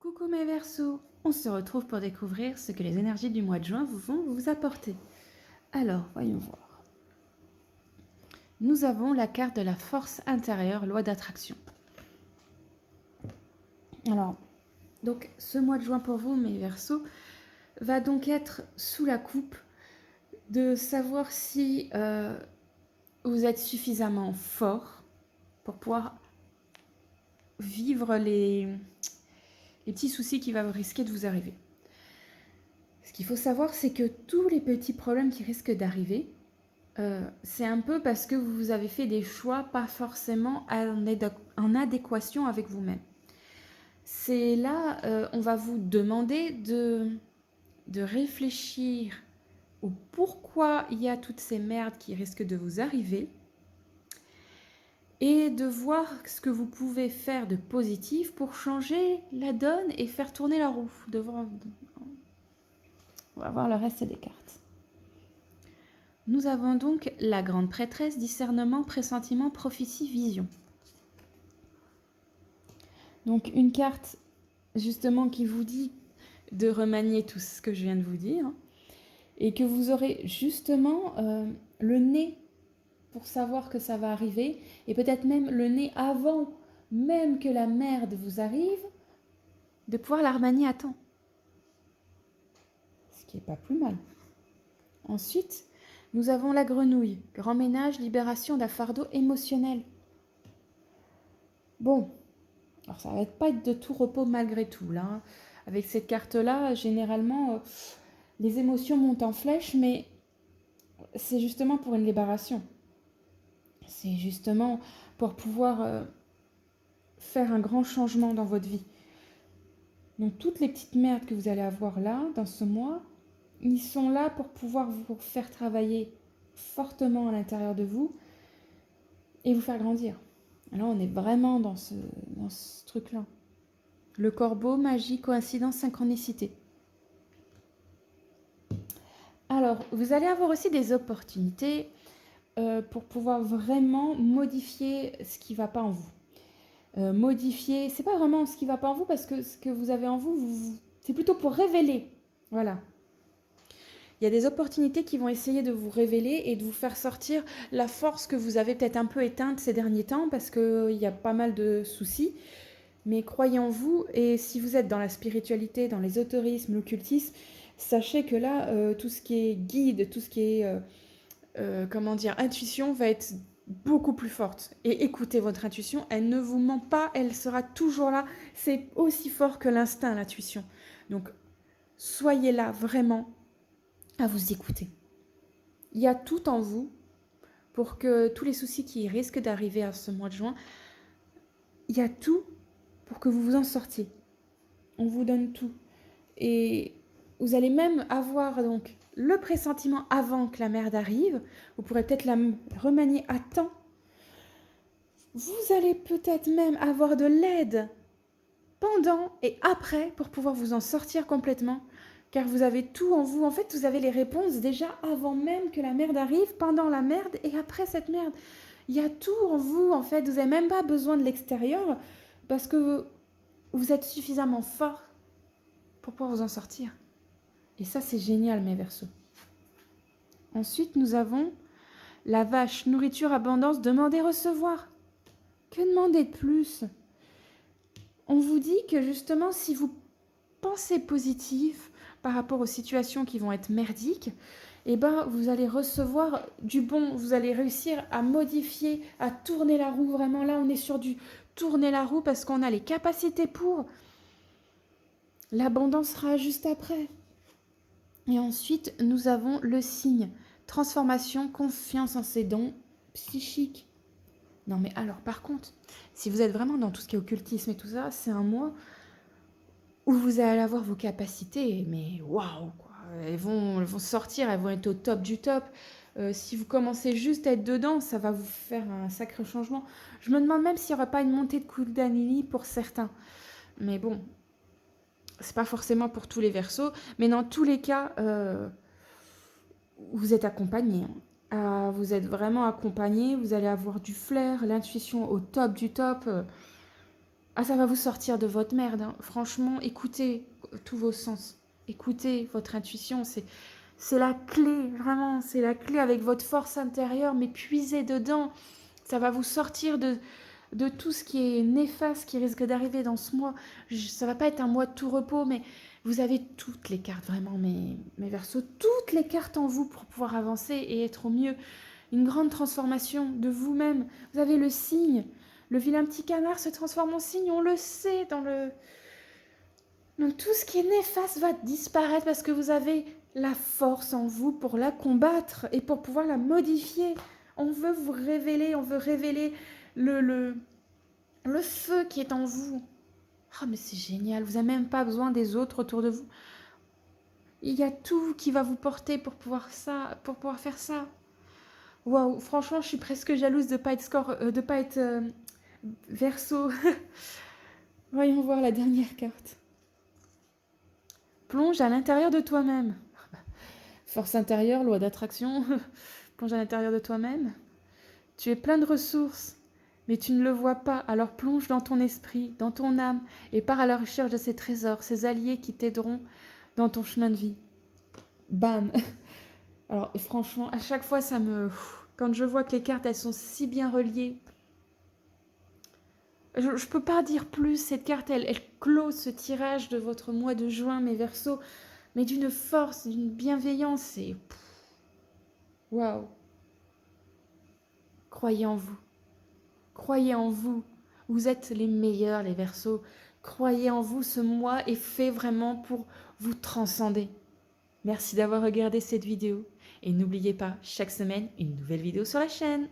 Coucou mes Verseaux, on se retrouve pour découvrir ce que les énergies du mois de juin vont vous apporter. Alors, voyons voir. Nous avons la carte de la force intérieure, loi d'attraction. Alors, donc ce mois de juin pour vous mes Verseaux va donc être sous la coupe de savoir si vous êtes suffisamment fort pour pouvoir vivre les petits soucis qui vont risquer de vous arriver. Ce qu'il faut savoir, c'est que tous les petits problèmes qui risquent d'arriver, c'est un peu parce que vous avez fait des choix pas forcément en adéquation avec vous-même. C'est là, on va vous demander de réfléchir au pourquoi il y a toutes ces merdes qui risquent de vous arriver et de voir ce que vous pouvez faire de positif pour changer la donne et faire tourner la roue. On va voir le reste des cartes. Nous avons donc la grande prêtresse, discernement, pressentiment, prophétie, vision. Donc une carte justement qui vous dit de remanier tout ce que je viens de vous dire et que vous aurez justement le nez pour savoir que ça va arriver et peut-être même le nez avant même que la merde vous arrive, de pouvoir la remanier à temps. Ce qui n'est pas plus mal. Ensuite, nous avons la grenouille, grand ménage, libération d'un fardeau émotionnel. Bon, alors ça va pas être de tout repos malgré tout là. Avec cette carte-là, généralement, les émotions montent en flèche, mais c'est justement pour une libération. C'est justement pour pouvoir faire un grand changement dans votre vie. Donc toutes les petites merdes que vous allez avoir là, dans ce mois, ils sont là pour pouvoir vous faire travailler fortement à l'intérieur de vous et vous faire grandir. Alors on est vraiment dans ce truc-là. Le corbeau, magie, coïncidence, synchronicité. Alors, vous allez avoir aussi des opportunités pour pouvoir vraiment modifier ce qui ne va pas en vous. Modifier, c'est pas vraiment ce qui ne va pas en vous parce que ce que vous avez en vous, c'est plutôt pour révéler. Voilà. Il y a des opportunités qui vont essayer de vous révéler et de vous faire sortir la force que vous avez peut-être un peu éteinte ces derniers temps parce qu'il y a pas mal de soucis. Mais croyez en vous, et si vous êtes dans la spiritualité, dans l'ésotérisme, l'occultisme, sachez que là, tout ce qui est guide, tout ce qui est intuition va être beaucoup plus forte. Et écoutez votre intuition, elle ne vous ment pas, elle sera toujours là. C'est aussi fort que l'instinct, l'intuition. Donc, soyez là vraiment à vous écouter. Il y a tout en vous pour que tous les soucis qui risquent d'arriver à ce mois de juin, il y a tout pour que vous vous en sortiez. On vous donne tout. Et vous allez même avoir donc le pressentiment avant que la merde arrive. Vous pourrez peut-être la remanier à temps. Vous allez peut-être même avoir de l'aide pendant et après pour pouvoir vous en sortir complètement. Car vous avez tout en vous. En fait, vous avez les réponses déjà avant même que la merde arrive, pendant la merde et après cette merde. Il y a tout en vous, en fait. Vous n'avez même pas besoin de l'extérieur parce que vous êtes suffisamment fort pour pouvoir vous en sortir. Et ça, c'est génial, mes Verseaux. Ensuite, nous avons la vache, nourriture, abondance, demander, recevoir. Que demander de plus? On vous dit que justement, si vous pensez positif par rapport aux situations qui vont être merdiques, eh ben, vous allez recevoir du bon, vous allez réussir à modifier, à tourner la roue. Vraiment, là, on est sur du tourner la roue parce qu'on a les capacités pour. L'abondance sera juste après. Et ensuite, nous avons le signe. Transformation, confiance en ses dons psychiques. Non mais alors, par contre, si vous êtes vraiment dans tout ce qui est occultisme et tout ça, c'est un mois où vous allez avoir vos capacités, mais waouh, quoi. Elles vont sortir, elles vont être au top du top. Si vous commencez juste à être dedans, ça va vous faire un sacré changement. Je me demande même s'il n'y aura pas une montée de Kundalini pour certains. Mais bon, c'est pas forcément pour tous les Verseaux, mais dans tous les cas, vous êtes accompagné. Vous êtes vraiment accompagné, vous allez avoir du flair, l'intuition au top du top. Ah, ça va vous sortir de votre merde, hein. Franchement, écoutez tous vos sens. Écoutez votre intuition, c'est la clé, vraiment, c'est la clé avec votre force intérieure, mais puisez dedans. Ça va vous sortir de tout ce qui est néfaste qui risque d'arriver dans ce mois. Ça va pas être un mois de tout repos, mais vous avez toutes les cartes, vraiment, mes Verseaux, toutes les cartes en vous pour pouvoir avancer et être au mieux. Une grande transformation de vous-même. Vous avez le signe. Le vilain petit canard se transforme en cygne, on le sait Donc tout ce qui est néfaste va disparaître parce que vous avez la force en vous pour la combattre et pour pouvoir la modifier. On veut vous révéler, on veut révéler le feu qui est en vous. Ah, mais c'est génial, vous n'avez même pas besoin des autres autour de vous. Il y a tout qui va vous porter pour pouvoir faire ça. Waouh, franchement, je suis presque jalouse de ne pas être Verseau. Voyons voir la dernière carte. Plonge à l'intérieur de toi-même. Force intérieure, loi d'attraction. Plonge à l'intérieur de toi-même. Tu es plein de ressources, mais tu ne le vois pas. Alors plonge dans ton esprit, dans ton âme, et pars à la recherche de ces trésors, ces alliés qui t'aideront dans ton chemin de vie. Bam. Alors franchement, à chaque fois, quand je vois que les cartes, elles sont si bien reliées, je ne peux pas dire plus. Cette carte, elle clôt ce tirage de votre mois de juin, mes Verseaux, mais d'une force, d'une bienveillance. Et waouh. Croyez en vous. Croyez en vous. Vous êtes les meilleurs, les Verseaux. Croyez en vous, ce mois est fait vraiment pour vous transcender. Merci d'avoir regardé cette vidéo. Et n'oubliez pas, chaque semaine, une nouvelle vidéo sur la chaîne.